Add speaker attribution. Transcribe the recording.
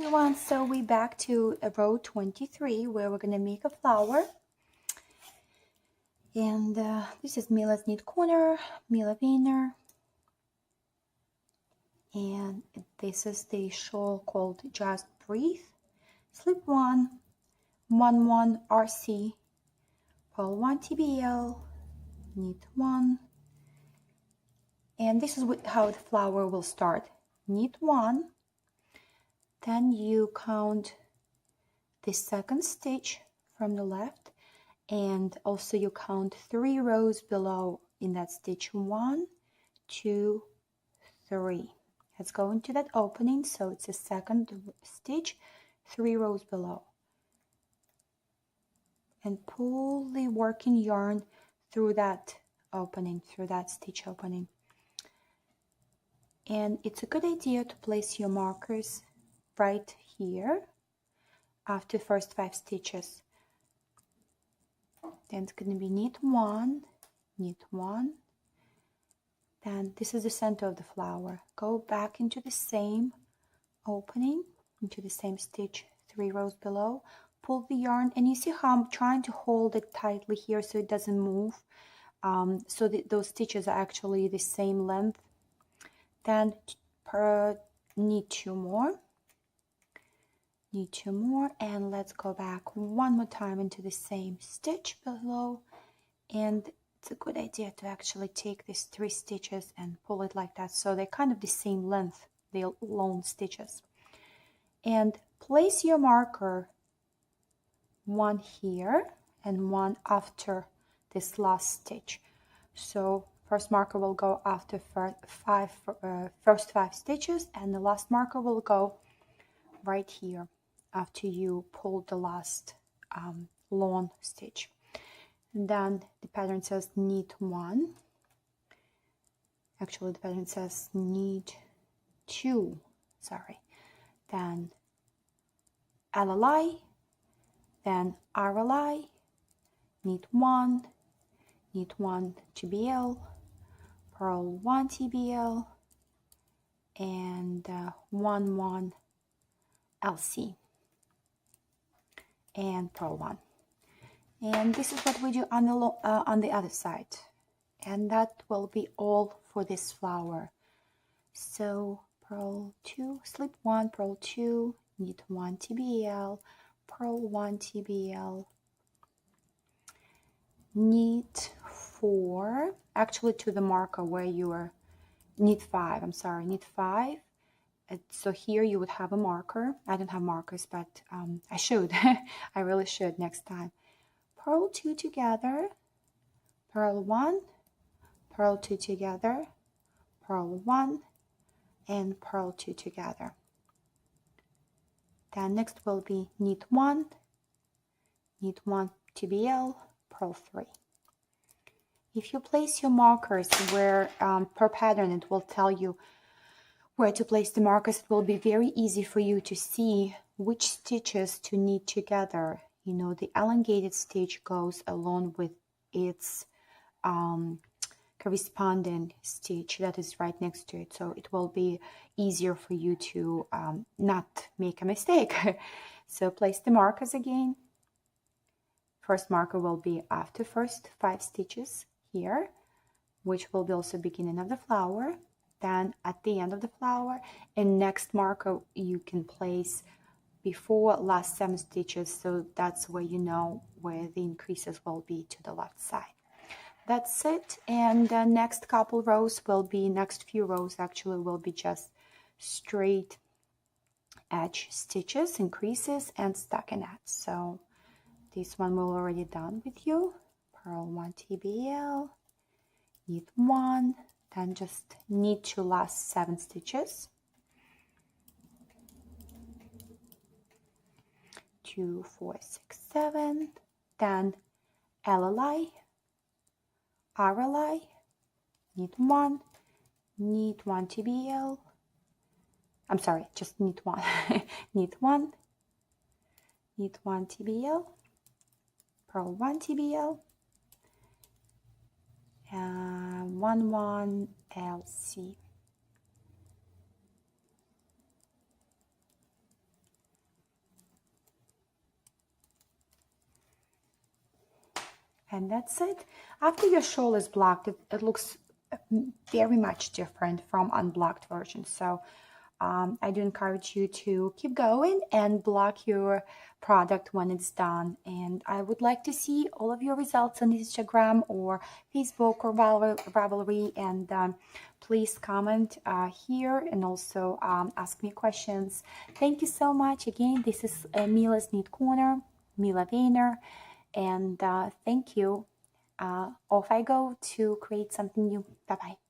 Speaker 1: everyone, so we're back to row 23 where we're gonna make a flower. And this is Myla's knit corner, Myla Vayner. And this is the shawl called Just Breathe. Slip 1, 1 RC, purl 1 TBL, knit 1. And this is how the flower will start. Knit 1, then you count the second stitch from the left, and also you count 3 rows below in that stitch. 1, 2, 3. Let's go into that opening, so it's a second stitch, 3 rows below, and pull the working yarn through that opening, through that stitch opening. And it's a good idea to place your markers right here after first 5 stitches. Then it's going to be knit 1, then this is the center of the flower. Go back into the same opening, into the same stitch 3 rows below, pull the yarn, and you see how I'm trying to hold it tightly here so it doesn't move, so that those stitches are actually the same length. Then knit 2 more, and let's go back one more time into the same stitch below. And it's a good idea to actually take these 3 stitches and pull it like that, so they're kind of the same length, the long stitches. And place your marker 1 here and 1 after this last stitch. So first marker will go after first 5 stitches, and the last marker will go right here after you pull the last long stitch. And then the pattern says knit 1. Actually, the pattern says knit 2. Sorry. Then LLI, then RLI, knit 1 TBL, purl 1 TBL, and 1 LC, and purl 1. And this is what we do on the other side, and that will be all for this flower. So purl 2, slip 1, purl 2, knit 1 TBL, purl 1 TBL, knit 4, actually to the marker where you are, knit 5, I'm sorry, knit 5. So here you would have a marker. I don't have markers, but I should. I really should next time. Purl 2 together, purl 1, purl 2 together, purl 1, and purl 2 together. Then next will be knit 1 TBL, purl 3. If you place your markers where per pattern, it will tell you where to place the markers. It will be very easy for you to see which stitches to knit together. You know, the elongated stitch goes along with its corresponding stitch that is right next to it, so it will be easier for you to not make a mistake. So place the markers again. First marker will be after first 5 stitches here, which will be also beginning of the flower, then at the end of the flower, and next marker you can place before last 7 stitches, so that's where you know where the increases will be to the left side. That's it. And the next couple rows will be, next few rows actually will be just straight edge stitches, increases, and stockinette. So this one we're already done with you. Purl 1 TBL, knit 1, then just knit to last 7 stitches. 2, 4, 6, 7, then LLI, RLI, knit 1 TBL, I'm sorry, just knit 1, knit 1 TBL, purl 1 TBL, 1 LC. And that's it. After your shawl is blocked, it looks very much different from unblocked version. So I do encourage you to keep going and block your product when it's done. And I would like to see all of your results on Instagram or Facebook or Ravelry. And please comment here and also ask me questions. Thank you so much. Again, this is Myla's Knit Corner, Myla Vayner. And thank you. Off I go to create something new. Bye-bye.